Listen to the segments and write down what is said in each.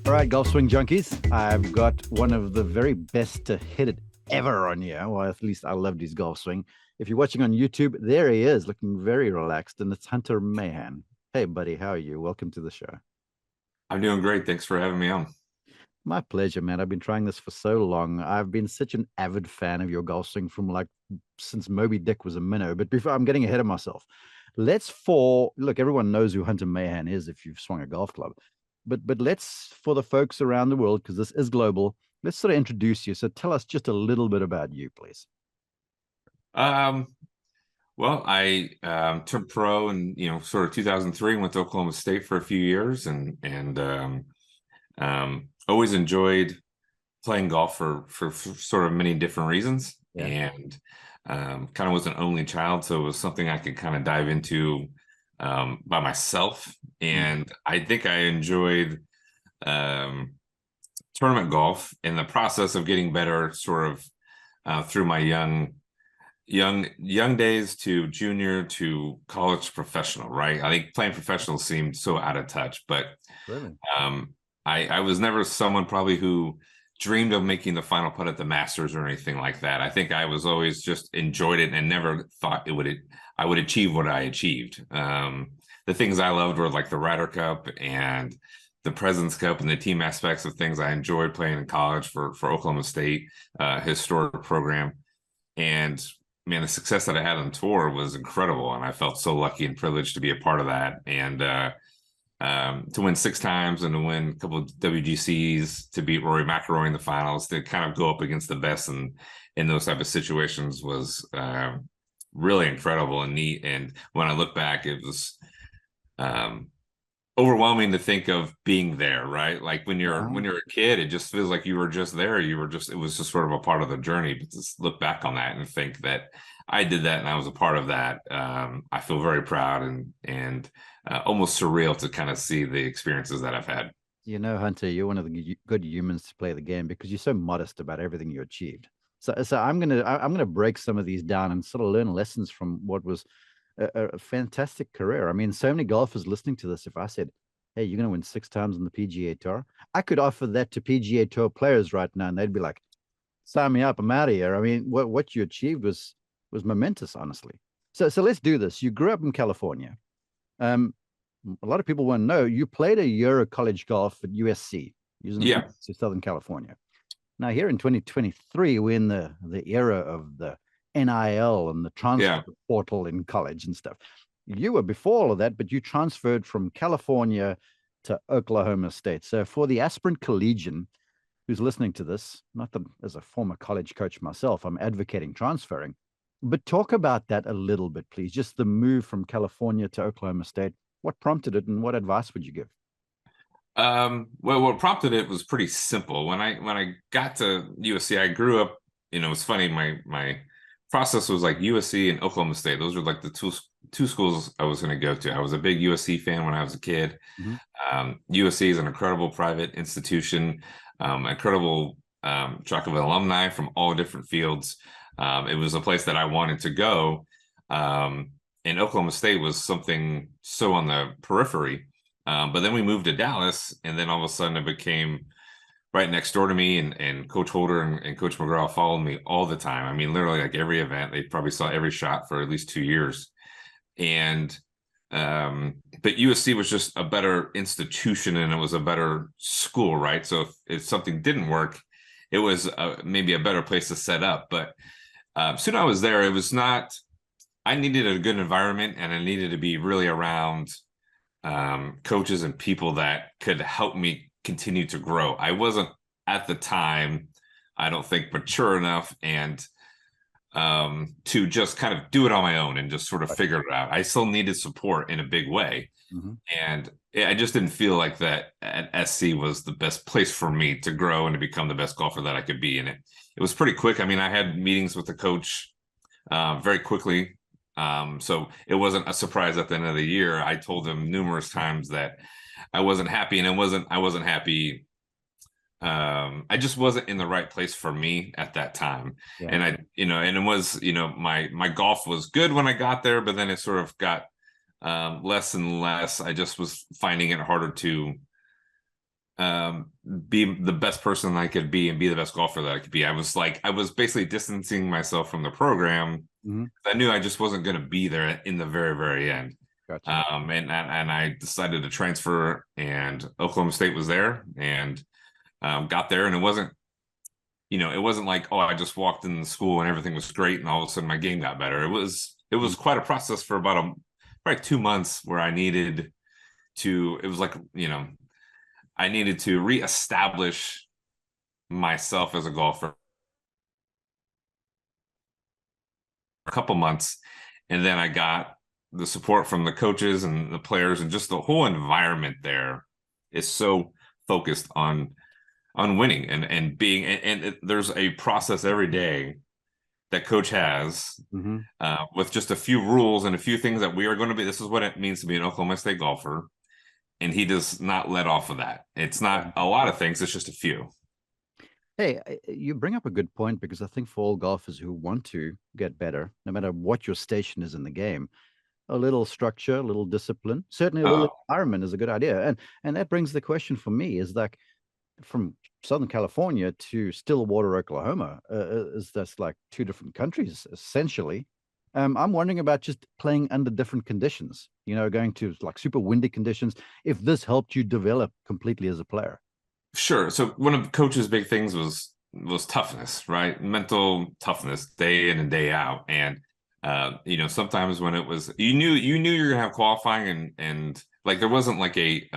All right, Golf Swing Junkies. I've got one of the very best to hit it ever on here. Well, at least I loved his golf swing. If you're watching on YouTube, there he is, looking very relaxed, and it's Hunter Mahan. Hey, buddy, how are you? Welcome to the show. I'm doing great. Thanks for having me on. My pleasure, man. I've been trying this for so long. I've been such an avid fan of your golf swing from since Moby Dick was a minnow. But before I'm getting ahead of myself, look, everyone knows who Hunter Mahan is if you've swung a golf club. But let's, for the folks around the world, because this is global, let's sort of introduce you. So tell us just a little bit about you, please. Um, well, I turned pro in sort of 2003. Went to Oklahoma State for a few years, and always enjoyed playing golf for sort of many different reasons. Yeah. And kind of was an only child, so it was something I could kind of dive into by myself. And I think I enjoyed tournament golf in the process of getting better sort of through my young days to junior to college professional, right? I think playing professional seemed so out of touch, but Really? I was never someone probably who dreamed of making the final putt at the Masters or anything like that. I think I was always just enjoyed it and never thought I would achieve what I achieved. The things I loved were like the Ryder Cup and the President's Cup and the team aspects of things I enjoyed playing in college for Oklahoma State, historic program. And man, the success that I had on tour was incredible. And I felt so lucky and privileged to be a part of that. And to win 6 times and to win a couple of WGCs, to beat Rory McIlroy in the finals, to kind of go up against the best in those type of situations was really incredible and neat. And when I look back, it was overwhelming to think of being there, right? Like when you're a kid, it just feels like you were just there. It was just sort of a part of the journey. But to look back on that and think that I did that and I was a part of that, I feel very proud and almost surreal to kind of see the experiences that I've had. You know, Hunter, you're one of the good humans to play the game because you're so modest about everything you achieved. So I'm gonna break some of these down and sort of learn lessons from what was a fantastic career. I mean, so many golfers listening to this, if I said, hey, you're going to win 6 times on the PGA Tour, I could offer that to PGA Tour players right now, and they'd be like, sign me up, I'm out of here. I mean, what you achieved was momentous, honestly. So let's do this. You grew up in California. A lot of people won't know, you played a year of college golf at USC, University of Southern California. Now, here in 2023, we're in the era of the NIL and the transfer portal in college and stuff. You were before all of that, but you transferred from California to Oklahoma State. So for the aspirant collegian who's listening to this, not that as a former college coach myself, I'm advocating transferring, but talk about that a little bit, please. Just the move from California to Oklahoma State. What prompted it and what advice would you give? Well, what prompted it was pretty simple. When I got to USC, I grew up, it's funny, my process was like USC and Oklahoma State. Those were like the two schools I was going to go to. I was a big USC fan when I was a kid. USC is an incredible private institution, incredible truck of alumni from all different fields. It was a place that I wanted to go. And Oklahoma State was something so on the periphery. But then we moved to Dallas, and then all of a sudden it became right next door to me, and Coach Holder and Coach McGraw followed me all the time. I mean, literally like every event, they probably saw every shot for at least 2 years. And but USC was just a better institution and it was a better school, right? So if something didn't work, it was maybe a better place to set up. But soon I was there, it was not, I needed a good environment and I needed to be really around coaches and people that could help me continue to grow. I wasn't at the time, I don't think, mature enough and to just kind of do it on my own and just sort of figure it out. I still needed support in a big way. And I just didn't feel like that at SC was the best place for me to grow and to become the best golfer that I could be. And it was pretty quick. I mean, I had meetings with the coach very quickly. So it wasn't a surprise at the end of the year. I told him numerous times that I wasn't happy, and I wasn't happy. I just wasn't in the right place for me at that time. And and it was, my golf was good when I got there, but then it sort of got less and less. I just was finding it harder to be the best person I could be and be the best golfer that I could be. I was basically distancing myself from the program. Mm-hmm. I knew I just wasn't going to be there in the very, very end. Gotcha. And I decided to transfer, and Oklahoma State was there, and got there, and it wasn't like, oh, I just walked in the school and everything was great, and all of a sudden my game got better. It was quite a process for about probably 2 months where I needed to. It was like, I needed to reestablish myself as a golfer a couple months, and then I got the support from the coaches and the players, and just the whole environment there is so focused on winning and being, and there's a process every day that coach has, Mm-hmm. with just a few rules and a few things that we are going to be. This is what it means to be an Oklahoma State golfer, and he does not let off of that. It's not a lot of things; it's just a few. Hey, you bring up a good point, because I think for all golfers who want to get better, no matter what your station is in the game, a little structure, a little discipline, certainly a little environment is a good idea. And that brings the question for me is, like, from Southern California to Stillwater, Oklahoma, is that's like two different countries essentially. I'm wondering about just playing under different conditions. Going to like super windy conditions. If this helped you develop completely as a player. Sure. So one of the coach's big things was toughness, right? Mental toughness, day in and day out. And sometimes when it was, you knew you're gonna have qualifying, and like there wasn't like a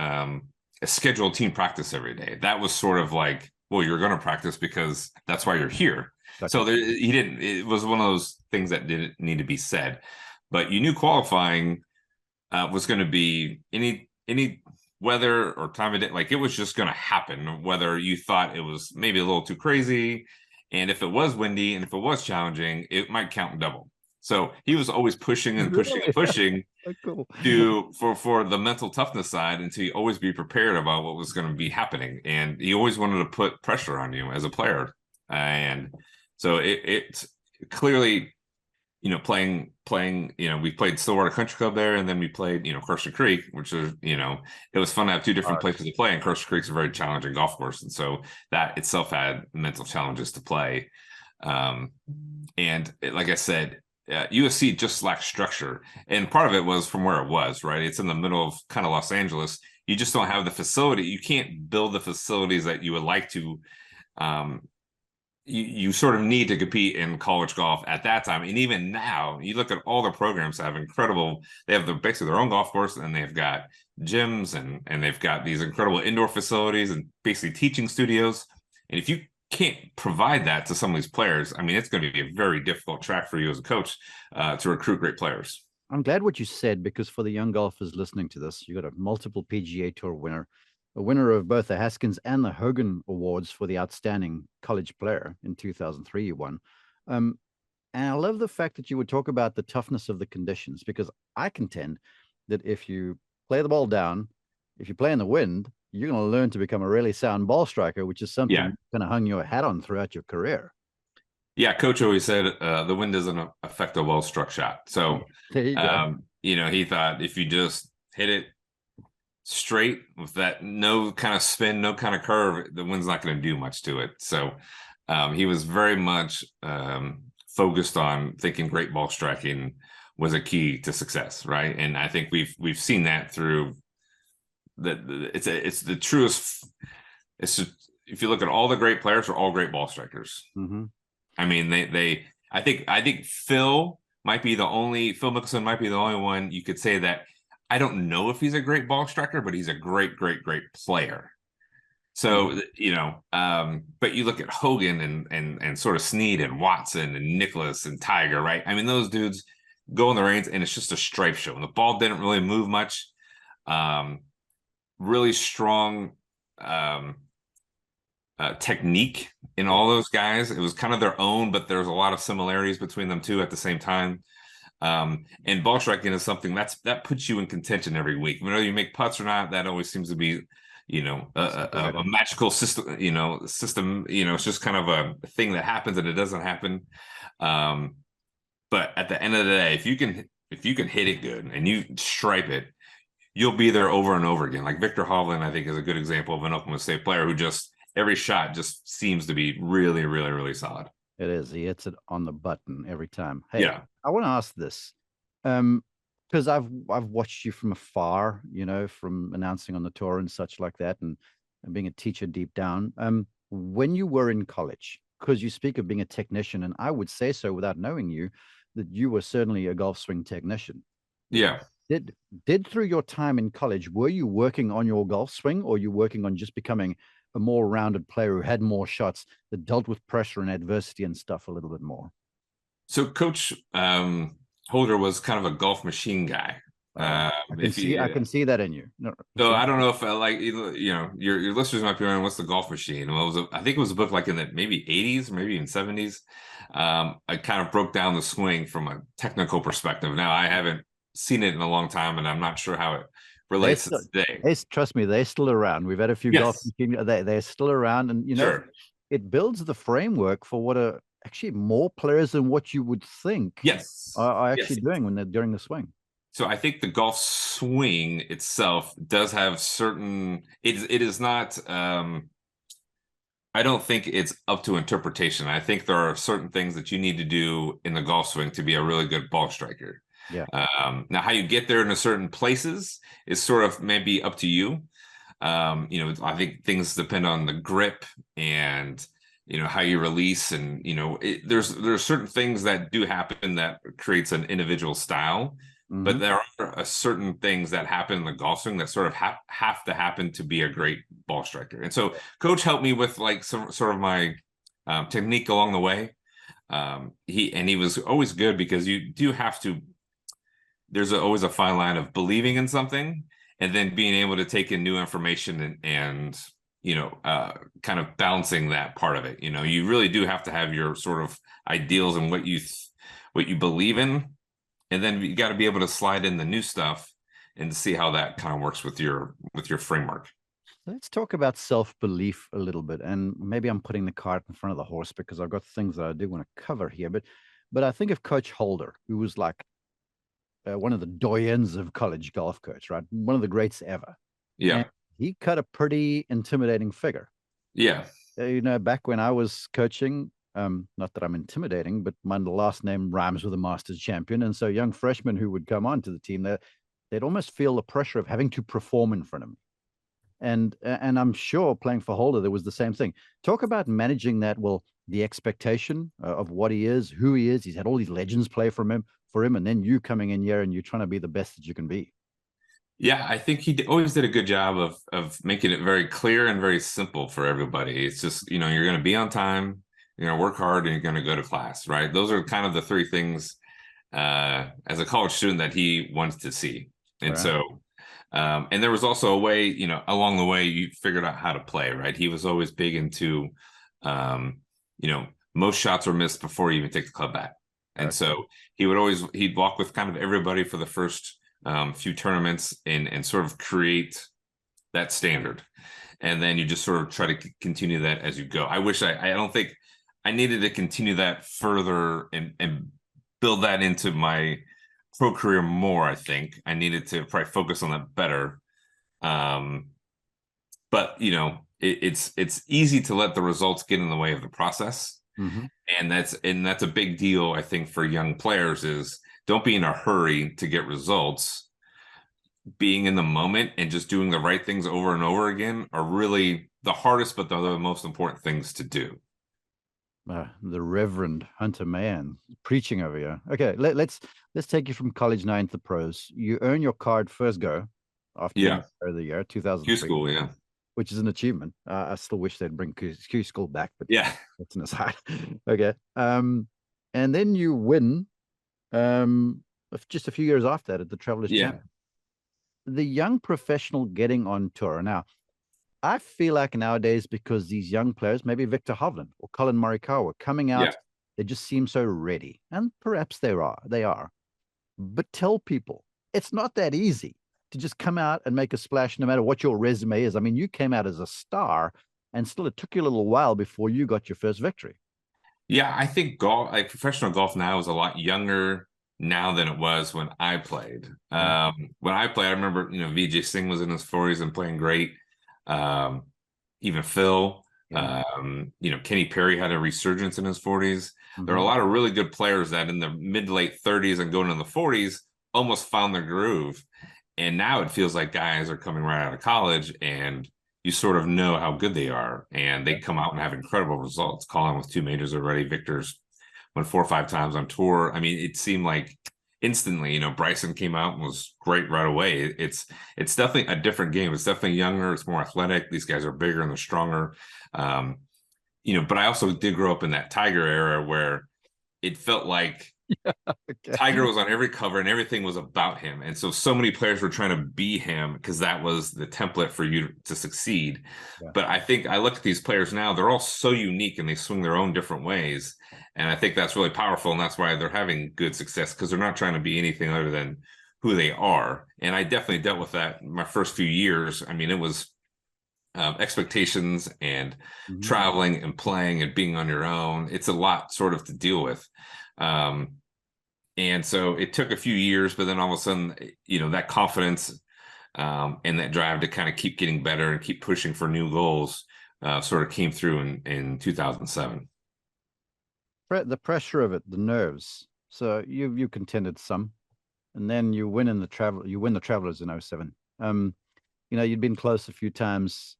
scheduled team practice every day. That was sort of like, well, you're gonna practice because that's why you're here. Gotcha. So he didn't. It was one of those things that didn't need to be said, but you knew qualifying was going to be any weather or time of day. Like, it was just going to happen, whether you thought it was maybe a little too crazy, and if it was windy and if it was challenging, it might count double. So he was always pushing and pushing and pushing Cool. for the mental toughness side, and to always be prepared about what was going to be happening. And he always wanted to put pressure on you as a player. And so it clearly, playing, we played Stillwater Country Club there, and then we played, Cursor Creek, which is, it was fun to have two different places to play. And Cursor Creek's a very challenging golf course. And so that itself had mental challenges to play. And like I said, USC just lacked structure. And part of it was from where it was, right? It's in the middle of kind of Los Angeles. You just don't have the facility. You can't build the facilities that you would like to. You sort of need to compete in college golf at that time. And even now, you look at all the programs that have incredible, they have basically their own golf course, and they've got gyms, and they've got these incredible indoor facilities and basically teaching studios. And if you can't provide that to some of these players, I mean, it's going to be a very difficult track for you as a coach to recruit great players. I'm glad what you said, because for the young golfers listening to this, you got a multiple PGA Tour winner, a winner of both the Haskins and the Hogan Awards for the outstanding college player in 2003. You won. And I love the fact that you would talk about the toughness of the conditions, because I contend that if you play the ball down, if you play in the wind, you're going to learn to become a really sound ball striker, which is something you kind of hung your hat on throughout your career. Yeah, coach always said the wind doesn't affect a well-struck shot. So, there you go. He thought if you just hit it straight with that, no kind of spin, no kind of curve, the wind's not going to do much to it. So he was very much focused on thinking great ball striking was a key to success, right? And I think we've seen that through it's the truest. It's just, if you look at all the great players, are all great ball strikers. Mm-hmm. I mean, I think Phil Mickelson might be the only one you could say that I don't know if he's a great ball striker, but he's a great player. So, but you look at Hogan and sort of Snead and Watson and Nicklaus and Tiger, right? I mean, those dudes go in the reins and it's just a stripe show. And the ball didn't really move much. Really strong technique in all those guys. It was kind of their own, but there's a lot of similarities between them too at the same time. And ball striking is something that puts you in contention every week. Whether you make putts or not, that always seems to be, a magical system, it's just kind of a thing that happens and it doesn't happen. But at the end of the day, if you can hit it good and you stripe it, you'll be there over and over again. Like Victor Hovland, I think, is a good example of an Oklahoma State player who just every shot just seems to be really, really, really solid. It is. He hits it on the button every time. Hey, Yeah. I want to ask this. Because I've watched you from afar, you know, from announcing on the tour and such like that, and being a teacher deep down. When you were in college, because you speak of being a technician, and I would say so without knowing you, that you were certainly a golf swing technician. Yeah. Did through your time in college, were you working on your golf swing, or you working on just becoming a more rounded player who had more shots, that dealt with pressure and adversity and stuff a little bit more? So Coach Holder was kind of a golf machine guy. I can see that in you. No, so I don't know if like your listeners might be wondering what's the golf machine. Well, I think it was a book like in the maybe 80s, maybe even 70s. I kind of broke down the swing from a technical perspective. Now I haven't seen it in a long time, and I'm not sure how it relates to today. Trust me, they're still around. We've had a few golf machine. They're still around, and you know, it builds the framework for what are actually more players than what you would think. Are actually doing when they're during the swing. So I think the golf swing itself does have certain. It is not. I don't think it's up to interpretation. I think there are certain things that you need to do in the golf swing to be a really good ball striker. Yeah. Now, how you get there in a certain places is sort of maybe up to you. I think things depend on the grip and how you release, and there's certain things that do happen that creates an individual style. Mm-hmm. But there are certain things that happen in the golf swing that sort of have to happen to be a great ball striker. And so Coach helped me with like some sort of my technique along the way. He was always good, because you do have to. There's always a fine line of believing in something and then being able to take in new information and kind of balancing that part of it. You really do have to have your sort of ideals and what you believe in. And then you got to be able to slide in the new stuff and see how that kind of works with your framework. Let's talk about self-belief a little bit. And maybe I'm putting the cart in front of the horse, because I've got things that I do want to cover here. But I think of Coach Holder, who was like one of the doyens of college golf coach, right? One of the greats ever. Yeah. And he cut a pretty intimidating figure. Yeah. Back when I was coaching, not that I'm intimidating, but my last name rhymes with a Masters champion. And so young freshmen who would come onto the team, they'd almost feel the pressure of having to perform in front of me. And I'm sure playing for Holder, there was the same thing. Talk about managing that. Well, the expectation of what he is, who he is. He's had all these legends play for him, and then you coming in here and you're trying to be the best that you can be. Yeah, I think he always did a good job of making it very clear and very simple for everybody. It's just, you're going to be on time, you're going to work hard, and you're going to go to class, right? Those are kind of the three things as a college student that he wants to see. And so, and there was also a way, along the way, you figured out how to play, right? He was always big into, most shots were missed before you even take the club back. And so he'd walk with kind of everybody for the first few tournaments and sort of create that standard. And then you just sort of try to continue that as you go. I don't think I needed to continue that further and build that into my pro career more. I think I needed to probably focus on that better. But it's easy to let the results get in the way of the process. Mm-hmm. And that's a big deal, I think, for young players, is don't be in a hurry to get results. Being in the moment and just doing the right things over and over again are really the hardest, but they're the most important things to do. The Reverend Hunter Mahan preaching over here. Okay, let's take you from college now into the pros. You earn your card first go after the year 2003. Q school, yeah. Which is an achievement. I still wish they'd bring Q school back, but that's an aside. Okay. And then you win just a few years after that at the Travelers Championship. The young professional getting on tour. Now, I feel like nowadays, because these young players, maybe Victor Hovland or Colin Morikawa, coming out, they just seem so ready. And perhaps they are. But tell people, it's not that easy to just come out and make a splash, no matter what your resume is. I mean, you came out as a star, and still it took you a little while before you got your first victory. Yeah, I think golf, like professional golf now, is a lot younger now than it was when I played. Yeah. When I played, I remember, Vijay Singh was in his 40s and playing great. Even Phil, Yeah. Kenny Perry had a resurgence in his 40s. There are a lot of really good players that in the mid to late 30s and going into the 40s almost found their groove. And now it feels like guys are coming right out of college and you sort of know how good they are. And they come out and have incredible results. Colin with 2 majors already. Victor's won 4 or 5 times on tour. I mean, it seemed like instantly, Bryson came out and was great right away. It's definitely a different game. It's definitely younger. It's more athletic. These guys are bigger and they're stronger. But I also did grow up in that Tiger era where it felt like Tiger was on every cover and everything was about him. And so many players were trying to be him because that was the template for you to succeed. Yeah. But I think I look at these players now, they're all so unique and they swing their own different ways. And I think that's really powerful. And that's why they're having good success because they're not trying to be anything other than who they are. And I definitely dealt with that my first few years. I mean, it was expectations and traveling and playing and being on your own. It's a lot sort of to deal with. And so it took a few years, but then all of a sudden, that confidence and that drive to kind of keep getting better and keep pushing for new goals sort of came through in 2007. The pressure of it, the nerves. So you contended some, and then you win the Travelers in 07. You'd been close a few times.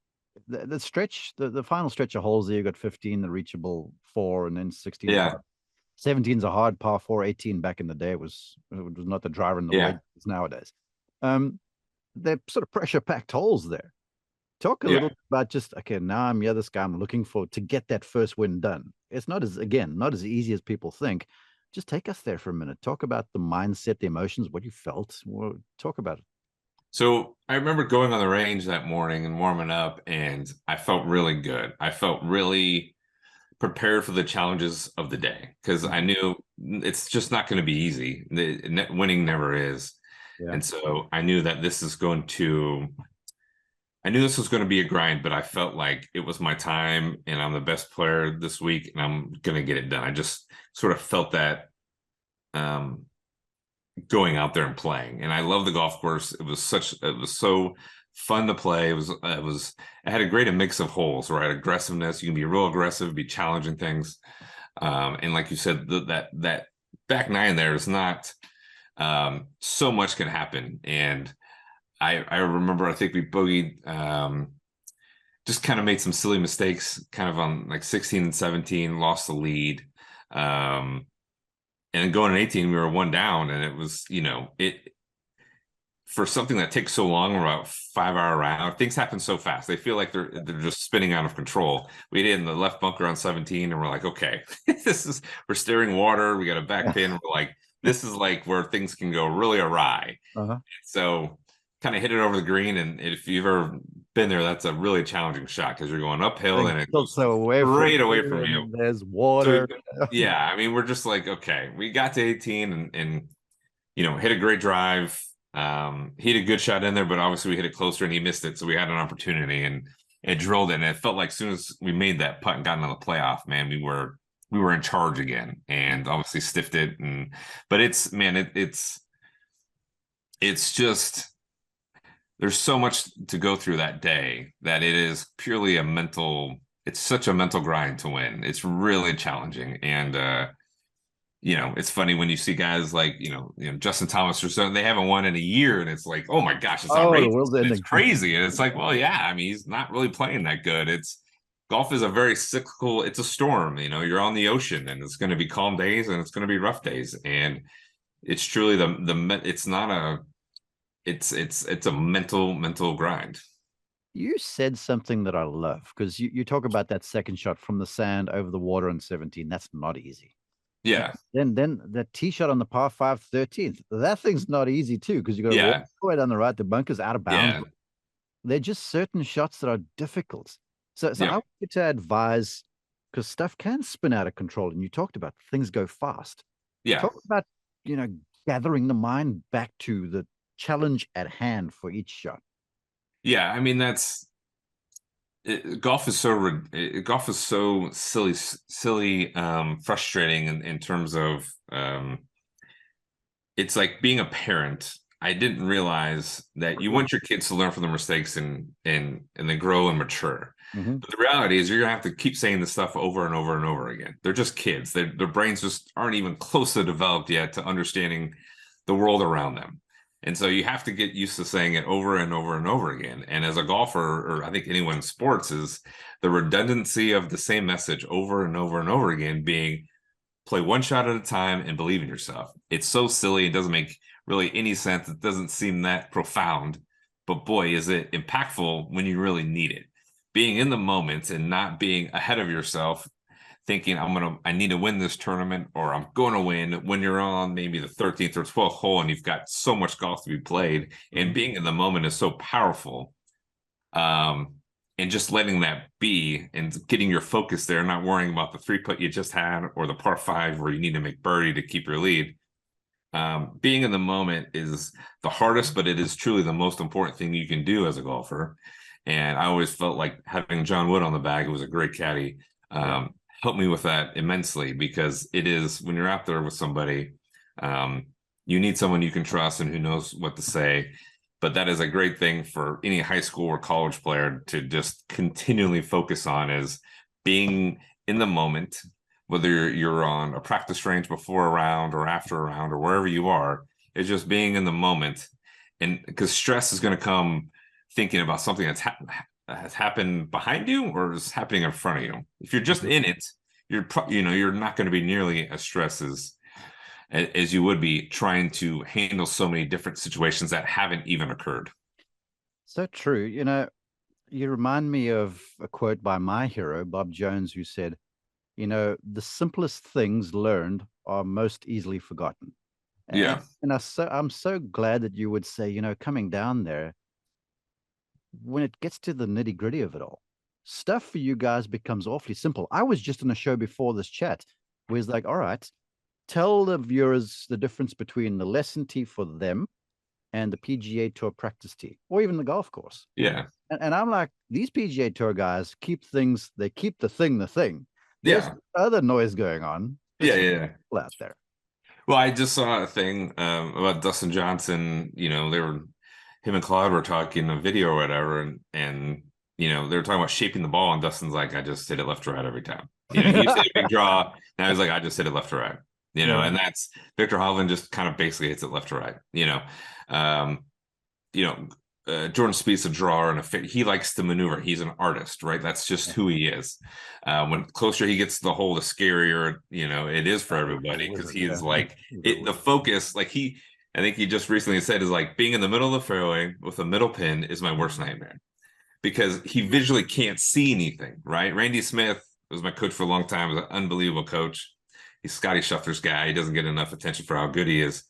The stretch, the final stretch of holes there, you got 15, the reachable 4, and then 16. Yeah. 17's a hard par 4, 18 back in the day was not the driver in the way it's nowadays. They're sort of pressure packed holes there. Talk a little about just, okay, now I'm this guy I'm looking for to get that first win done. It's not as easy as people think. Just take us there for a minute. Talk about the mindset, the emotions, what you felt. Talk about it. So I remember going on the range that morning and warming up, and I felt really good. I felt really prepared for the challenges of the day because I knew it's just not going to be easy. Winning never is. Yeah. And so I knew that this was going to be a grind, but I felt like it was my time and I'm the best player this week and I'm going to get it done. I just sort of felt that going out there and playing. And I love the golf course. It was so fun to play. It had a great mix of holes, right? Aggressiveness. You can be real aggressive, be challenging things. And like you said, that back nine there is not so much can happen. And I remember, I think we bogeyed, just kind of made some silly mistakes kind of on like 16 and 17, lost the lead. And going in 18, we were 1 down, and it was, for something that takes so long, about 5-hour round, things happen so fast. They feel like they're just spinning out of control. We did in the left bunker on 17, and we're like, okay, we're steering water. We got a back pin. We're like, this is like where things can go really awry. So kind of hit it over the green, and if you've ever been there, that's a really challenging shot because you're going uphill and it goes away from you. There's water. So, I mean, we're just like, okay, we got to 18 and hit a great drive. He had a good shot in there, but obviously we hit it closer and he missed it, so we had an opportunity and it drilled it. And it felt like as soon as we made that putt and got into the playoff, man, we were in charge again, and obviously stiffed it. But it's just. There's so much to go through that day that it is purely it's such a mental grind to win. It's really challenging. And, it's funny when you see guys like, Justin Thomas or so, they haven't won in a year and it's like, oh my gosh, it's outrageous. It's crazy. And it's like, well, yeah, I mean, he's not really playing that good. Golf is a very cyclical, it's a storm, you're on the ocean and it's going to be calm days and it's going to be rough days. And it's truly it's not it's a mental grind. You said something that I love because you talk about that second shot from the sand over the water on 17. That's not easy. Yeah. Then that tee shot on the par 5 13th. That thing's not easy too because you got to walk all the way down the right. The bunker's out of bounds. Yeah. They're just certain shots that are difficult. So I want you to advise, because stuff can spin out of control, and you talked about things go fast. Yeah. Talk about gathering the mind back to the challenge at hand for each shot. Yeah, I mean golf is so silly, frustrating in terms of it's like being a parent. I didn't realize that you want your kids to learn from their mistakes and then grow and mature. Mm-hmm. But the reality is you're gonna have to keep saying this stuff over and over and over again. They're just kids. Their brains just aren't even close to developed yet to understanding the world around them. And so you have to get used to saying it over and over and over again. And as a golfer, or I think anyone in sports, is the redundancy of the same message over and over and over again being play one shot at a time and believe in yourself. It's so silly. It doesn't make really any sense. It doesn't seem that profound, but boy, is it impactful when you really need it. Being in the moment and not being ahead of yourself, thinking I need to win this tournament or I'm going to win when you're on maybe the 13th or 12th hole and you've got so much golf to be played, and being in the moment is so powerful. And just letting that be and getting your focus there, not worrying about the 3-putt you just had or the par 5 where you need to make birdie to keep your lead. Being in the moment is the hardest, but it is truly the most important thing you can do as a golfer. And I always felt like having John Wood on the bag, who was a great caddy, helped me with that immensely, because it is, when you're out there with somebody, you need someone you can trust and who knows what to say. But that is a great thing for any high school or college player to just continually focus on, is being in the moment, whether you're on a practice range before a round or after a round or wherever you are, is just being in the moment. And because stress is going to come thinking about something that's has happened behind you or is happening in front of you. If you're just in it, you're not going to be nearly as stressed as you would be trying to handle so many different situations that haven't even occurred. So true. You remind me of a quote by my hero, Bob Jones, who said, the simplest things learned are most easily forgotten. Yeah. And I'm so glad that you would say, coming down there, when it gets to the nitty gritty of it all, stuff for you guys becomes awfully simple. I was just on a show before this chat where it's like, all right, tell the viewers the difference between the lesson tee for them and the PGA Tour practice tee, or even the golf course. Yeah. And I'm like, these PGA Tour guys keep the thing. There's Yeah. other noise going on. Yeah. Out there. Well, I just saw a thing about Dustin Johnson. Him and Claude were talking a video or whatever, and they were talking about shaping the ball, and Dustin's like, I just hit it left to right every time. He used to hit a big draw. Now he's like, I just hit it left to right. And that's Victor Hovland just kind of basically hits it left to right. Jordan Spieth's a drawer and he likes to maneuver. He's an artist, right? That's just who he is. When closer he gets to the hole, the scarier, it is for everybody, because he's like the focus. Like I think he just recently said, is like, being in the middle of the fairway with a middle pin is my worst nightmare, because he visually can't see anything, right? Randy Smith was my coach for a long time, was an unbelievable coach. He's Scotty Scheffler's guy. He doesn't get enough attention for how good he is.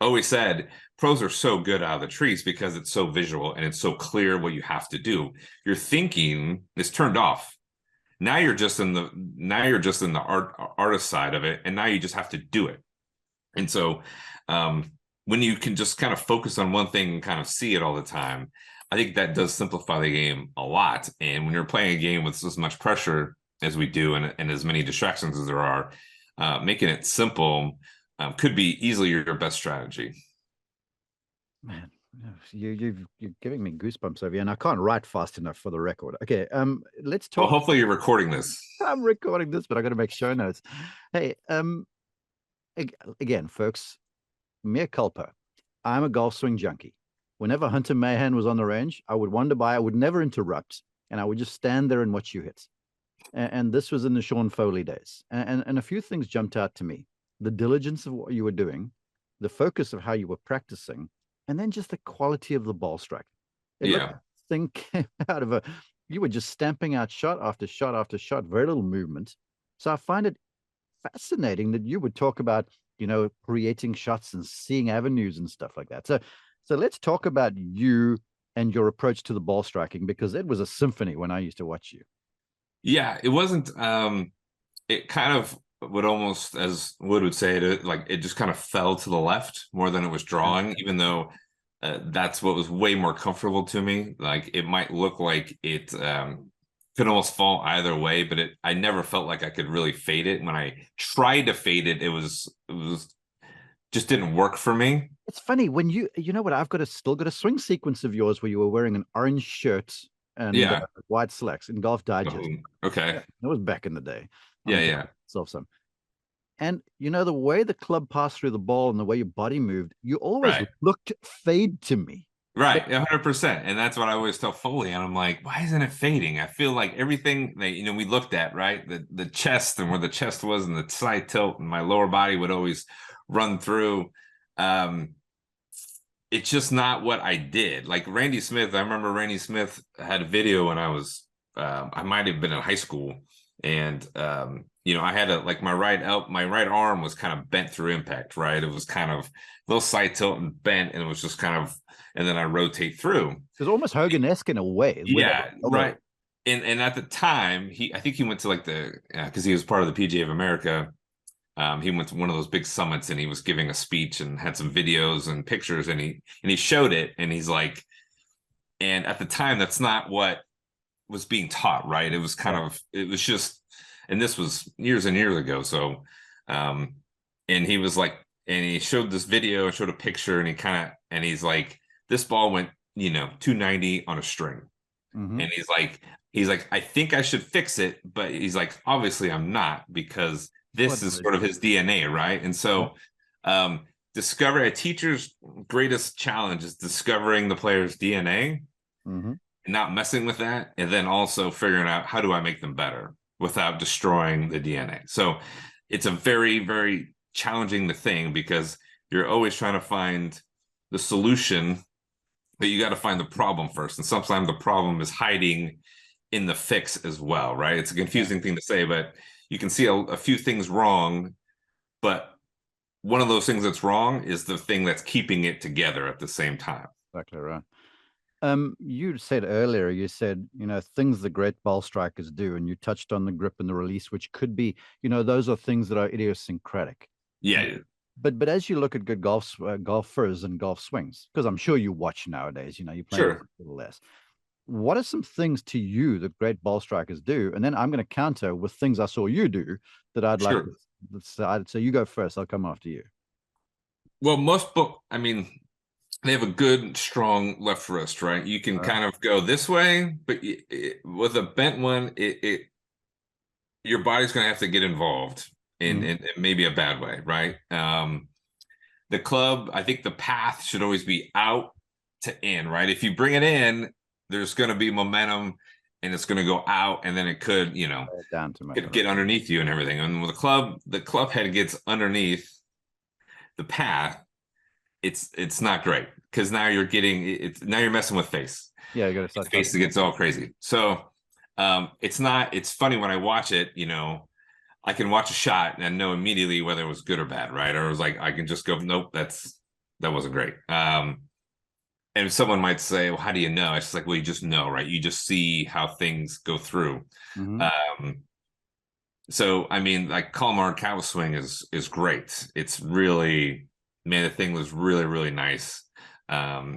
Always said, pros are so good out of the trees because it's so visual and it's so clear what you have to do. Your thinking is turned off. Now you're just in the artist side of it, and now you just have to do it. And so when you can just kind of focus on one thing and kind of see it all the time, I think that does simplify the game a lot. And when you're playing a game with as much pressure as we do, and as many distractions as there are, making it simple could be easily your best strategy. Man, you're giving me goosebumps over here, and I can't write fast enough for the record. Okay, let's talk. Well, hopefully you're recording this. I'm recording this, but I got to make show notes. Hey, again, folks, mea culpa. I'm a golf swing junkie. Whenever Hunter Mahan was on the range, I would wander by. I would never interrupt, and I would just stand there and watch you hit. And this was in the Sean Foley days. And a few things jumped out to me: the diligence of what you were doing, the focus of how you were practicing, and then just the quality of the ball strike. Thing came out of you were just stamping out shot after shot after shot, very little movement. So I find it fascinating that you would talk about, creating shots and seeing avenues and stuff like that. So let's talk about you and your approach to the ball striking, because it was a symphony when I used to watch you. Yeah, it wasn't, it kind of would almost, as Wood would say, it just kind of fell to the left more than it was drawing, even though that's what was way more comfortable to me. Like, it might look like it could almost fall either way, but I never felt like I could really fade it. When I tried to fade it, it was just didn't work for me. It's funny when you know what, I've still got a swing sequence of yours where you were wearing an orange shirt and Yeah. white slacks in Golf Digest. Oh, okay. Yeah, that was back in the day. I Yeah, need to yeah. make myself some. And you know, the way the club passed through the ball and the way your body moved, you always Right. looked fade to me. Right, 100%. And that's what I always tell Foley. And I'm like, why isn't it fading? I feel like everything that, we looked at, right? The chest and where the chest was and the side tilt and my lower body would always run through. Um, it's just not what I did. Like Randy Smith, I remember Randy Smith had a video when I might have been in high school. And I had my right arm was kind of bent through impact, right? It was kind of a little side tilt and bent, and it was just kind of, and then I rotate through. It was almost Hogan-esque in a way. Yeah, right. And at the time, I think he went to because he was part of the PGA of America. He went to one of those big summits and he was giving a speech and had some videos and pictures and he showed it and he's like, and at the time, that's not what was being taught, right? It was it was just, and this was years and years ago. So, and he was like, and he showed this video and showed a picture and he's like, this ball went, 290 on a string. Mm-hmm. And he's like, I think I should fix it. But he's like, obviously I'm not, because this is sort of his DNA. Right. And so, discover a teacher's greatest challenge is discovering the player's DNA. Mm-hmm. And not messing with that, and then also figuring out how do I make them better without destroying the DNA. So it's a very, very challenging thing because you're always trying to find the solution, but you got to find the problem first. And sometimes the problem is hiding in the fix as well, right? It's a confusing thing to say, but you can see a few things wrong, but one of those things that's wrong is the thing that's keeping it together at the same time. Exactly right. You said earlier, things the great ball strikers do, and you touched on the grip and the release, which could be, those are things that are idiosyncratic. Yeah. But as you look at good golfers and golf swings, because I'm sure you watch nowadays, you play a little less. What are some things to you that great ball strikers do? And then I'm going to counter with things I saw you do that I'd like to. So you go first. I'll come after you. Well, they have a good, strong left wrist, right? You can kind of go this way, but with a bent one, your body's going to have to get involved in maybe a bad way, right? The club, I think the path should always be out to in, right? If you bring it in, there's going to be momentum and it's going to go out, and then it could, down to get underneath you and everything. And with the club head gets underneath the path, it's not great because now you're messing with face. Yeah, you got to start face gets all crazy. So it's funny when I watch it, I can watch a shot and know immediately whether it was good or bad, right? Or it was like I can just go, nope, that wasn't great. And someone might say, well, how do you know? It's just like, well, you just know, right? You just see how things go through. Mm-hmm. So Colmar cow swing is great. It's really, man, the thing was really, really nice.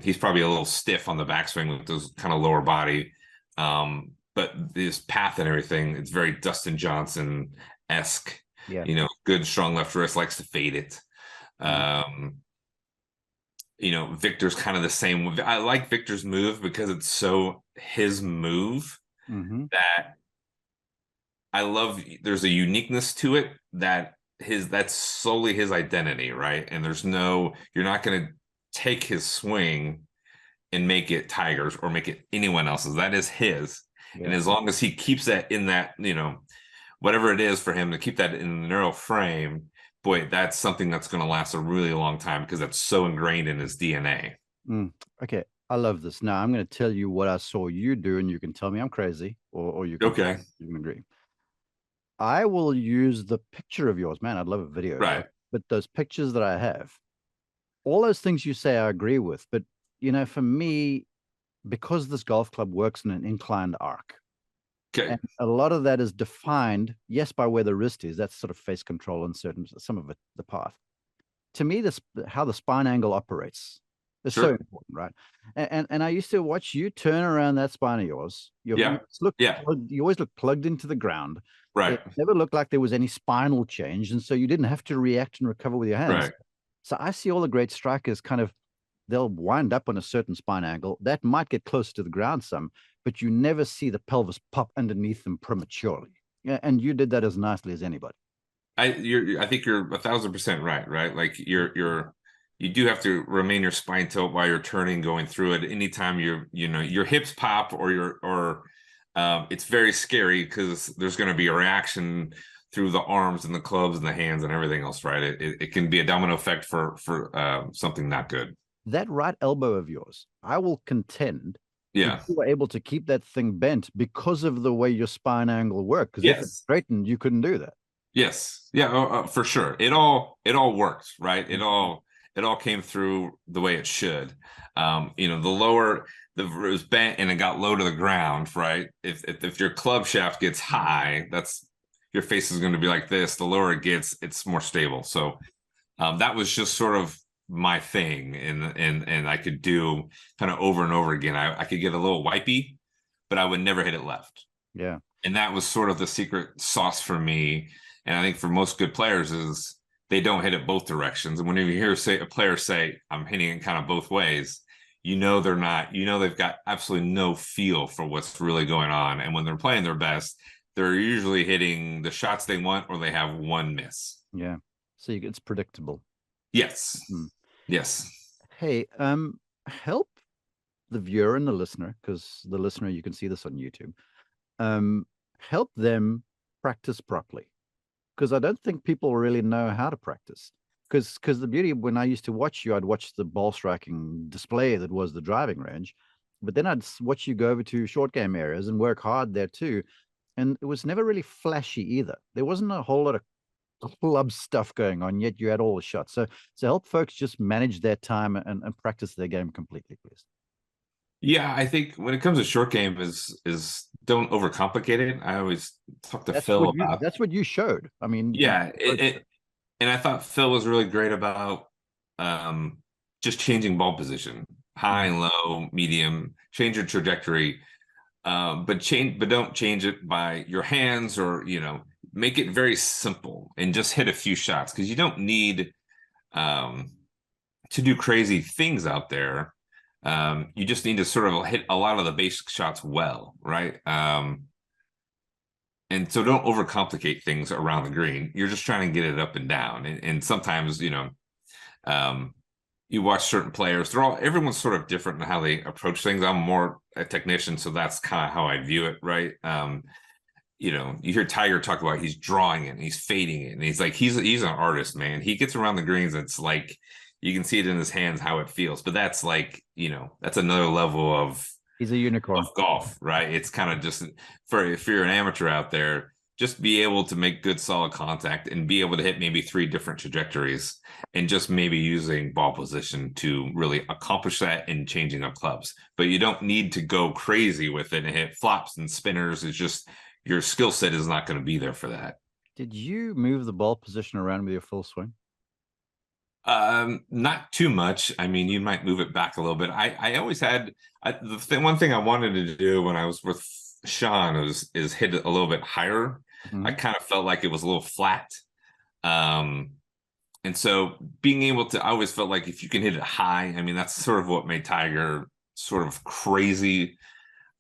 He's probably a little stiff on the backswing with those kind of lower body. But his path and everything, it's very Dustin Johnson-esque. Yeah. Good, strong left wrist, likes to fade it. Victor's kind of the same. I like Victor's move because it's so his move that I love. There's a uniqueness to it that's solely his identity, right? And you're not going to take his swing and make it Tiger's or make it anyone else's. That is his. Yeah. And as long as he keeps that in that, whatever it is for him to keep that in the neural frame, boy, that's something that's going to last a really long time because that's so ingrained in his DNA. Okay. I love this. Now I'm going to tell you what I saw you do, and you can tell me I'm crazy or you can, you can agree. I will use the picture of yours, man. I'd love a video. Right. But those pictures that I have, all those things you say I agree with. But, for me, because this golf club works in an inclined arc, and a lot of that is defined, yes, by where the wrist is. That's sort of face control and some of it, the path. To me, how the spine angle operates is so important, right? And I used to watch you turn around that spine of yours. You always look plugged into the ground. Right. It never looked like there was any spinal change, and so you didn't have to react and recover with your hands. Right. So I see all the great strikers kind of, they'll wind up on a certain spine angle that might get close to the ground some, but you never see the pelvis pop underneath them prematurely. Yeah, and you did that as nicely as anybody. I think you're 1,000% right, right? Like you do have to remain your spine tilt while you're turning, going through it. Anytime your hips pop or it's very scary because there's going to be a reaction through the arms and the clubs and the hands and everything else, right? It can be a domino effect for something not good. That right elbow of yours, I will contend that Yeah. you were able to keep that thing bent because of the way your spine angle worked. Because if it Yes. straightened, you couldn't do that. Yes. Yeah, for sure. It all worked, right? It all came through the way it should. The lower it was bent and it got low to the ground, right? If your club shaft gets high, that's your face is going to be like this. The lower it gets, it's more stable. So that was just sort of my thing, and I could do kind of over and over again. I could get a little wipey, but I would never hit it left. Yeah. And that was sort of the secret sauce for me. And I think for most good players is they don't hit it both directions. And whenever you hear a player say, I'm hitting it kind of both ways, they're not, they've got absolutely no feel for what's really going on. And when they're playing their best, they're usually hitting the shots they want, or they have one miss. Yeah. So it's predictable. Yes. Hmm. Yes. Hey, help the viewer and the listener, because the listener, you can see this on YouTube. Help them practice properly, because I don't think people really know how to practice. Because the beauty, when I used to watch you, I'd watch the ball striking display that was the driving range, but then I'd watch you go over to short game areas and work hard there too. And it was never really flashy either. There wasn't a whole lot of club stuff going on, yet you had all the shots. So help folks just manage their time and practice their game completely, please. Yeah, I think when it comes to short game is don't overcomplicate it. I always talk to That's Phil what you about. that's what you showed. I mean, Yeah, and I thought Phil was really great about just changing ball position, high and low, medium, change your trajectory, but don't change it by your hands, or make it very simple and just hit a few shots, because you don't need to do crazy things out there. You just need to sort of hit a lot of the basic shots well, right? And so don't overcomplicate things around the green. You're just trying to get it up and down. And sometimes, you watch certain players, everyone's sort of different in how they approach things. I'm more a technician, so that's kind of how I view it, right? You hear Tiger talk about he's drawing it and he's fading it. And he's like, he's an artist, man. He gets around the greens, it's like you can see it in his hands how it feels. But that's like, that's another level of he's a unicorn of golf, right? It's kind of just if you're an amateur out there, just be able to make good solid contact and be able to hit maybe 3 different trajectories, and just maybe using ball position to really accomplish that in changing up clubs. But you don't need to go crazy with it and hit flops and spinners. It's just your skill set is not going to be there for that. Did you move the ball position around with your full swing? Not too much. I mean, you might move it back a little bit. I always had one thing I wanted to do when I was with Sean is hit it a little bit higher. Mm-hmm. I kind of felt like it was a little flat. And so being able to, I always felt like if you can hit it high, I mean, that's sort of what made Tiger sort of crazy,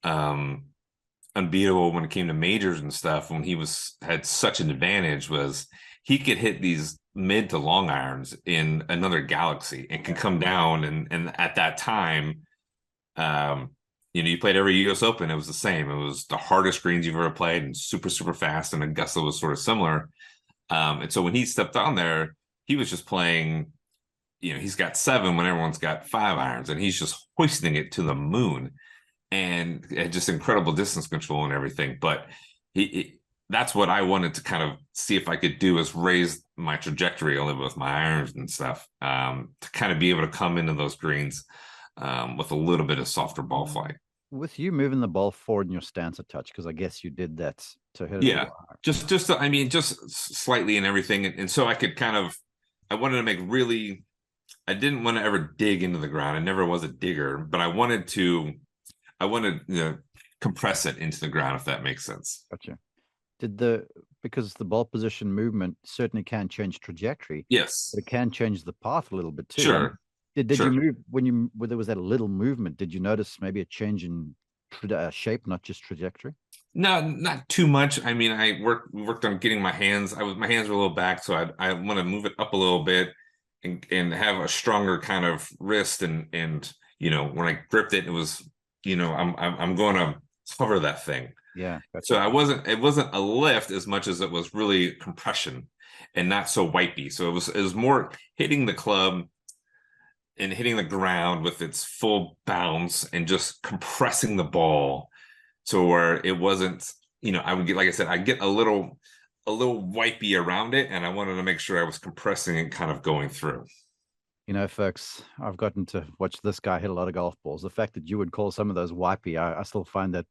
unbeatable when it came to majors and stuff. When he had such an advantage, was he could hit these mid to long irons in another galaxy and can come down. And at that time, you played every US Open, it was the same. It was the hardest greens you've ever played and super, super fast. And Augusta was sort of similar. And so when he stepped on there, he was just playing, he's got 7 when everyone's got 5 irons, and he's just hoisting it to the moon, and just incredible distance control and everything. But that's what I wanted to kind of see if I could do, is raise my trajectory a little bit with my irons and stuff, to kind of be able to come into those greens with a little bit of softer ball flight. With you moving the ball forward in your stance a touch, because I guess you did that to hit it. Yeah, just slightly and everything. And so I could I wanted to I didn't want to ever dig into the ground. I never was a digger, but I wanted to compress it into the ground, if that makes sense. Gotcha. Did the because the ball position movement certainly can change trajectory, Yes. but it can change the path a little bit too. Sure. Did Sure. you move when there was that little movement? Did you notice maybe a change in shape, not just trajectory? No, not too much. I mean, I worked on getting my hands. My hands were a little back, so I want to move it up a little bit and have a stronger kind of wrist and when I gripped it, it was I'm going to cover that thing. Yeah. Gotcha. So it wasn't a lift as much as it was really compression and not so wipey. So it was more hitting the club and hitting the ground with its full bounce and just compressing the ball to where it wasn't, I would get, like I said, I get a little wipey around it, and I wanted to make sure I was compressing and kind of going through. Folks, I've gotten to watch this guy hit a lot of golf balls. The fact that you would call some of those wipey, I still find that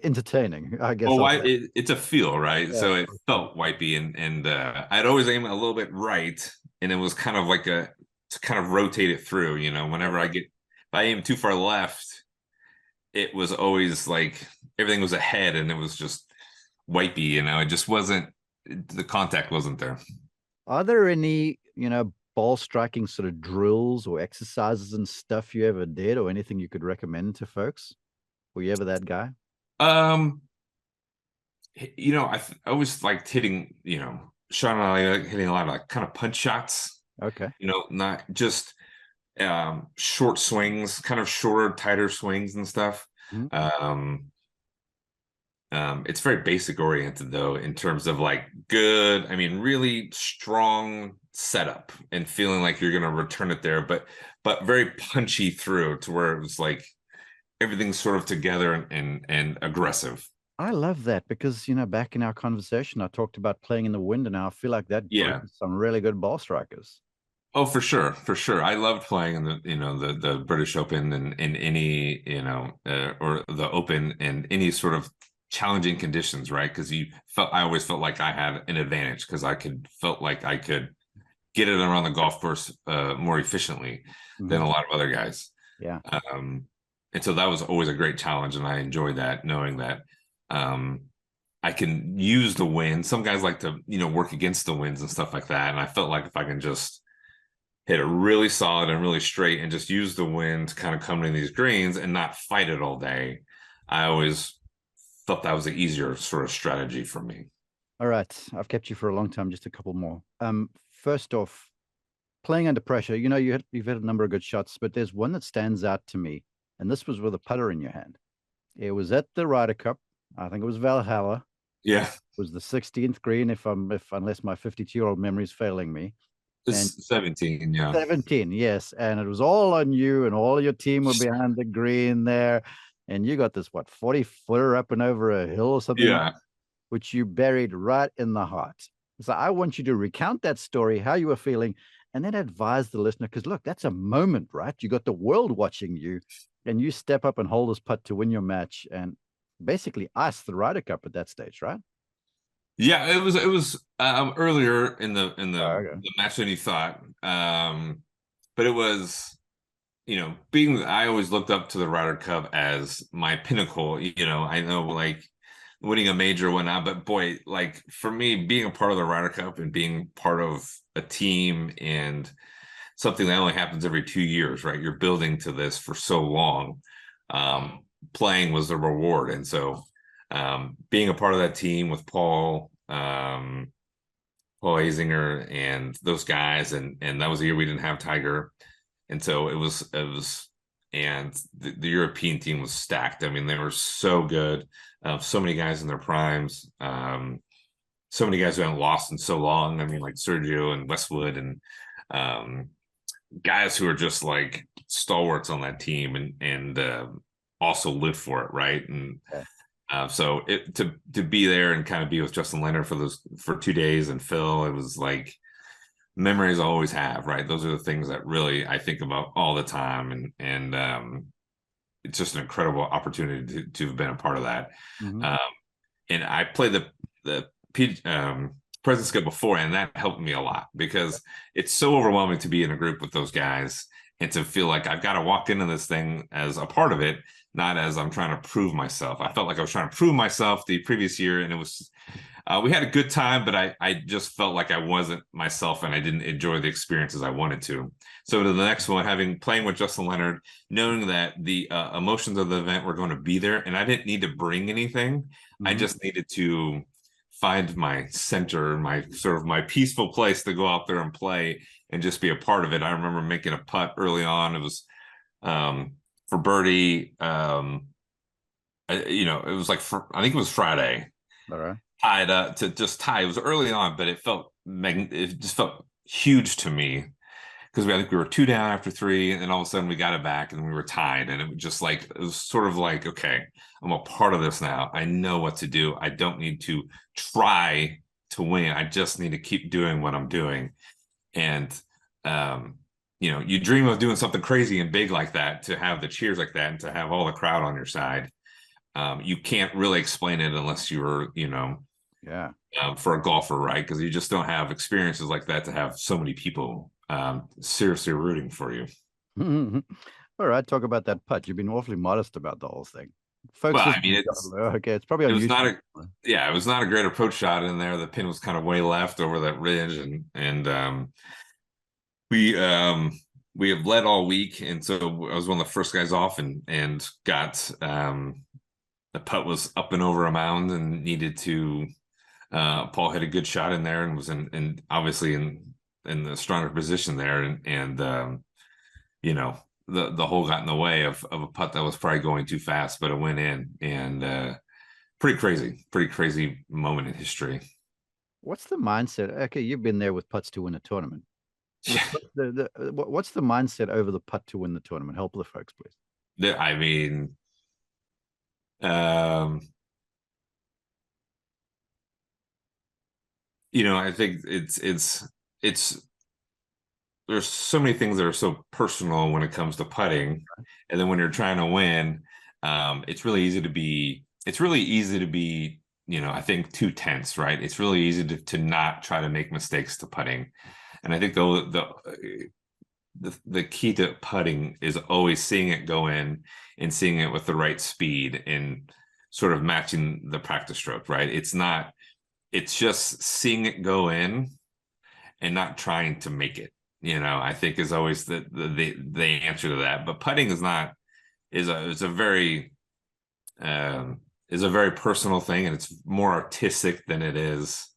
entertaining, I guess. Well, it's a feel, right? Yeah. So it felt wipey, and I'd always aim a little bit right, and it was kind of like to kind of rotate it through. Whenever if I aim too far left, it was always like everything was ahead, and it was just wipey. It just wasn't, the contact wasn't there. Are there any ball striking sort of drills or exercises and stuff you ever did, or anything you could recommend to folks? Were you ever that guy? I always liked hitting, Sean and I like hitting a lot of like kind of punch shots. Okay. Not just short swings, kind of shorter, tighter swings and stuff. Mm-hmm. It's very basic oriented though, in terms of like really strong setup and feeling like you're going to return it there, but very punchy through to where it was like everything's sort of together and aggressive. I love that because, back in our conversation, I talked about playing in the wind, and I feel like that some really good ball strikers. Oh, for sure. For sure. I loved playing in the British Open and in any, or the Open and any sort of challenging conditions, right? Because I always felt like I had an advantage because felt like I could get it around the golf course more efficiently than a lot of other guys. Yeah. And so that was always a great challenge, and I enjoyed that, knowing that I can use the wind. Some guys like to, work against the winds and stuff like that. And I felt like if I can just hit it really solid and really straight and just use the wind to kind of come to these greens and not fight it all day, I always thought that was the easier sort of strategy for me. All right. I've kept you for a long time. Just a couple more. First off, playing under pressure, you've hit a number of good shots, but there's one that stands out to me, and this was with a putter in your hand. It was at the Ryder Cup. I think it was Valhalla. Yeah. It was the 16th green, unless my 52-year-old memory is failing me. It's 17, yeah. 17, yes. And it was all on you, and all your team were behind the green there. And you got this, 40-footer up and over a hill or something, yeah, which you buried right in the heart. So I want you to recount that story, how you were feeling, and then advise the listener, because look, that's a moment, right? You got the world watching you, and you step up and hold this putt to win your match, and basically ice the Ryder Cup at that stage, right? Yeah, it was earlier in the match than you thought, but it was, I always looked up to the Ryder Cup as my pinnacle. I know like winning a major or whatnot, but boy, like for me, being a part of the Ryder Cup and being part of a team and something that only happens every 2 years, right? You're building to this for so long. Playing was the reward, and so being a part of that team with Paul Azinger and those guys, and that was the year we didn't have Tiger, and so it was, and the European team was stacked. I mean, they were so good, so many guys in their primes, so many guys who hadn't lost in so long. I mean, like Sergio and Westwood, and guys who are just like stalwarts on that team, and also live for it, right? And so to be there and kind of be with Justin Leonard for 2 days, and Phil, it was like memories I always have, right? Those are the things that really I think about all the time, and it's just an incredible opportunity to have been a part of that. And I played the President's Cup before, and that helped me a lot because it's so overwhelming to be in a group with those guys and to feel like I've got to walk into this thing as a part of it, not as I'm trying to prove myself. I felt like I was trying to prove myself the previous year, and We had a good time, but I just felt like I wasn't myself and I didn't enjoy the experience as I wanted to. So to the next one, playing with Justin Leonard, knowing that the emotions of the event were going to be there, and I didn't need to bring anything. I just needed to find my center, my peaceful place to go out there and play and just be a part of it. I remember making a putt early on. It was for birdie. It was like I think it was Friday. All right. Tied up to just tie. It was early on, but it just felt huge to me because I think we were 2 down after 3, and then all of a sudden we got it back and we were tied, and it was sort of like, okay, I'm a part of this now. I know what to do. I don't need to try to win. I just need to keep doing what I'm doing. And you dream of doing something crazy and big like that, to have the cheers like that and to have all the crowd on your side. You can't really explain it unless you were, for a golfer, right? Because you just don't have experiences like that to have so many people seriously rooting for you. All right, talk about that putt. You've been awfully modest about the whole thing. Folks, well, I mean, it's probably it was not a great approach shot in there. The pin was kind of way left over that ridge, and we have led all week, and so I was one of the first guys off, and got the putt was up and over a mound and needed to. Paul had a good shot in there and was obviously in the stronger position there, and the hole got in the way of a putt that was probably going too fast, but it went in, and pretty crazy moment in history. What's the mindset? Okay, you've been there with putts to win a tournament. What's the mindset over the putt to win the tournament? Help the folks, please. I mean, I think it's there's so many things that are so personal when it comes to putting, and then when you're trying to win, it's really easy to be I think too tense, right? It's really easy to not try to make mistakes to putting, and I think the key to putting is always seeing it go in and seeing it with the right speed and sort of matching the practice stroke, right? It's just seeing it go in and not trying to make it, I think is always the answer to that. But putting is a very personal thing, and it's more artistic than it is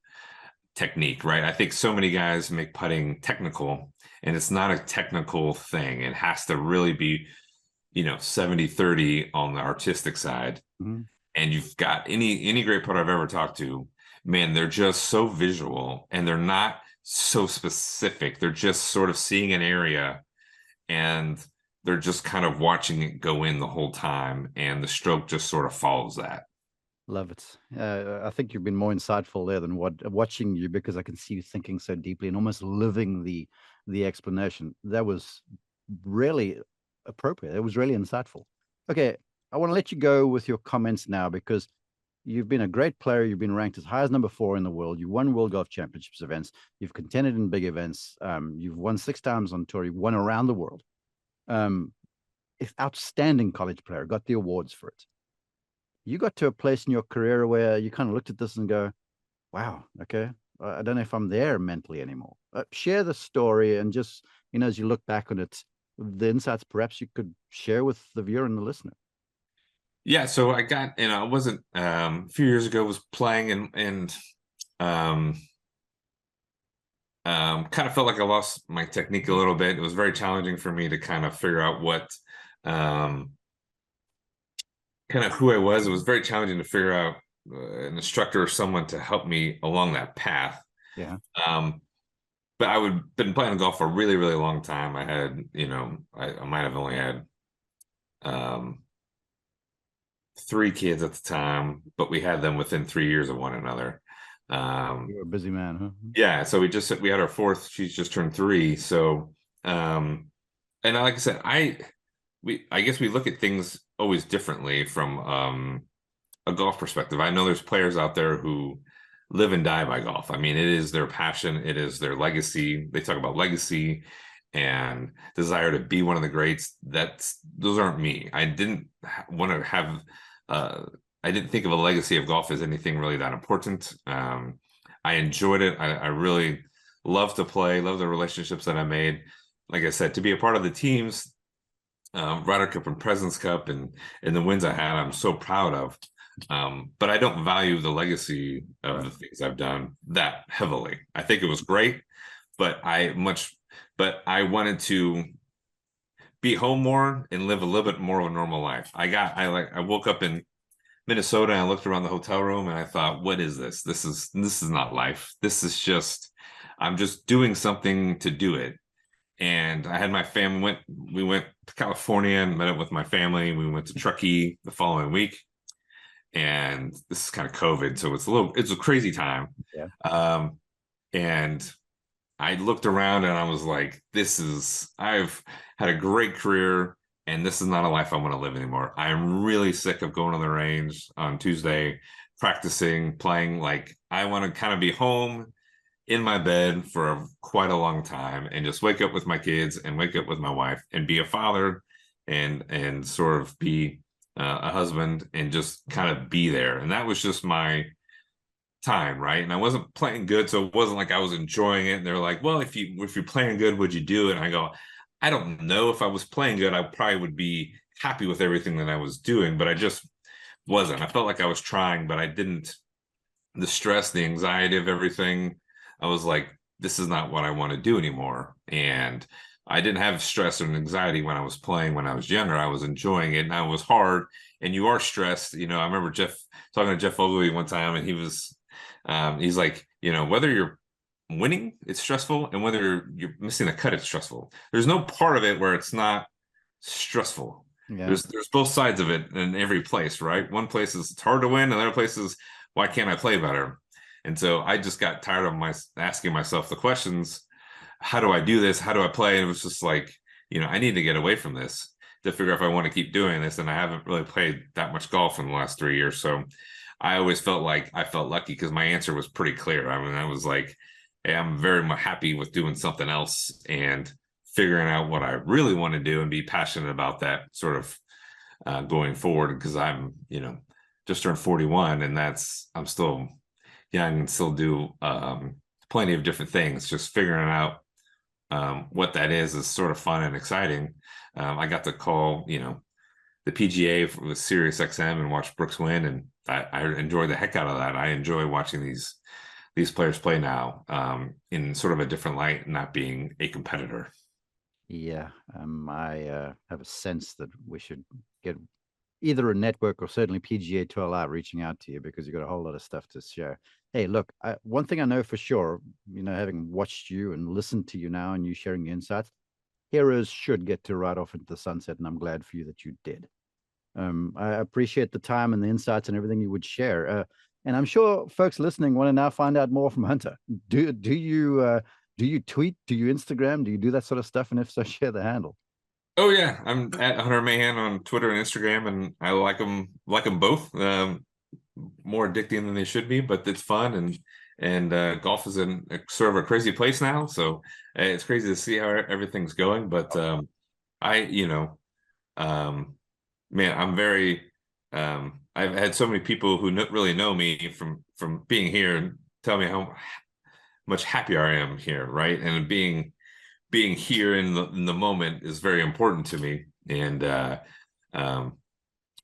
technique, right? I think so many guys make putting technical, and it's not a technical thing. It has to really be, 70-30 on the artistic side. Mm-hmm. And you've got any great putter I've ever talked to, man, they're just so visual and they're not so specific. They're just sort of seeing an area and they're just kind of watching it go in the whole time, and the stroke just sort of follows that. Love it. I think you've been more insightful there than watching you, because I can see you thinking so deeply and almost living the explanation. That was really appropriate. It was really insightful. Okay, I want to let you go with your comments now, because you've been a great player. You've been ranked as high as number 4 in the world. You won World Golf Championships events. You've contended in big events. You've won 6 times on tour. You've won around the world. Outstanding college player, got the awards for it. You got to a place in your career where you kind of looked at this and go, wow, okay, I don't know if I'm there mentally anymore. Share the story, and just, as you look back on it, the insights perhaps you could share with the viewer and the listener. Yeah, so I got, I wasn't, a few years ago, was playing and kind of felt like I lost my technique a little bit. It was very challenging for me to kind of figure out what, kind of who I was. It was very challenging to figure out an instructor or someone to help me along that path. Yeah. But been playing golf for a really, really long time. I had, I might have only had 3 kids at the time, but we had them within 3 years of one another. You're a busy man, huh? Yeah. So we had our 4th. She's just turned 3. So, and like I said, I guess we look at things always differently from a golf perspective. I know there's players out there who live and die by golf. I mean, it is their passion. It is their legacy. They talk about legacy and desire to be one of the greats. Those aren't me. I didn't want to have I didn't think of a legacy of golf as anything really that important. I enjoyed it. I really love to play, love the relationships that I made. Like I said, to be a part of the teams, Ryder Cup and President's Cup, and the wins I had, I'm so proud of. But I don't value the legacy of the things I've done that heavily. I think it was great, but I wanted to be home more and live a little bit more of a normal life. I woke up in Minnesota and I looked around the hotel room and I thought, what is this? This is not life. This is just, I'm just doing something to do it. And I had my family we went to California and met up with my family. We went to Truckee the following week. And this is kind of COVID, so it's a crazy time. Yeah. And I looked around and I was like, I've had a great career and this is not a life I want to live anymore. I'm really sick of going on the range on Tuesday, practicing, playing. Like, I want to kind of be home in my bed for quite a long time and just wake up with my kids and wake up with my wife and be a father and sort of be a husband and just kind of be there. And that was just my time, right? And I wasn't playing good, so it wasn't like I was enjoying it. And they're like, well, if you're playing good, would you do it? And I go, I don't know. If I was playing good, I probably would be happy with everything that I was doing, but I just wasn't. I felt like I was trying, but I didn't. The stress, the anxiety of everything, I was like, this is not what I want to do anymore. And I didn't have stress or anxiety when I was playing when I was younger. I was enjoying it, and I was hard. And you are stressed. You know, I remember talking to Jeff Ogilvy one time, and he's like, you know, whether you're winning, it's stressful, and whether you're missing a cut, it's stressful. There's no part of it where it's not stressful. Yeah. There's both sides of it in every place, right? One place is it's hard to win, and other places, why can't I play better? And so I just got tired of asking myself the questions, how do I do this? How do I play? And it was just like, you know, I need to get away from this to figure out if I want to keep doing this. And I haven't really played that much golf in the last 3 years. So I always felt like I felt lucky because my answer was pretty clear. I mean, I was like, hey, I'm very happy with doing something else and figuring out what I really want to do and be passionate about that sort of going forward. Because I'm, you know, just turned 41 and I'm still young and still do plenty of different things. Just figuring out what that is sort of fun and exciting. I got to call, you know, the PGA with Sirius XM and watch Brooks win, and I enjoy the heck out of that. I enjoy watching these players play now in sort of a different light, not being a competitor. Yeah, I have a sense that we should get either a network or certainly PGA Tour Live reaching out to you, because you've got a whole lot of stuff to share. Hey, look, one thing I know for sure, you know, having watched you and listened to you now and you sharing your insights, heroes should get to ride off into the sunset, and I'm glad for you that you did. I appreciate the time and the insights and everything you would share. And I'm sure folks listening want to now find out more from Hunter. Do you tweet? Do you Instagram? Do you do that sort of stuff? And if so, share the handle. Oh yeah, I'm at Hunter Mahan on Twitter and Instagram, and I like them both. More addicting than they should be, but it's fun, and golf is in sort of a crazy place now. So it's crazy to see how everything's going. But man, I'm very. I've had so many people who really know me from being here and tell me how much happier I am here, right? And being here in the moment is very important to me, and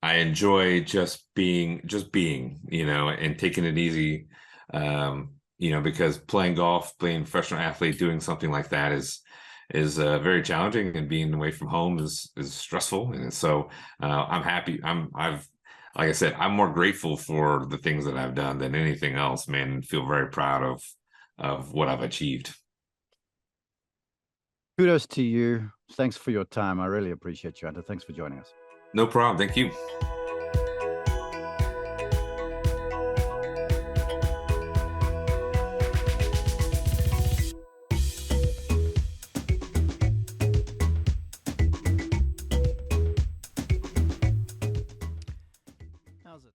I enjoy just being, you know, and taking it easy, you know, because playing golf, being a professional athlete, doing something like that is very challenging, and being away from home is stressful. And so I'm happy. Like I said, I'm more grateful for the things that I've done than anything else, man, and feel very proud of what I've achieved. Kudos to you. Thanks for your time. I really appreciate you, Hunter. Thanks for joining us. No problem. Thank you.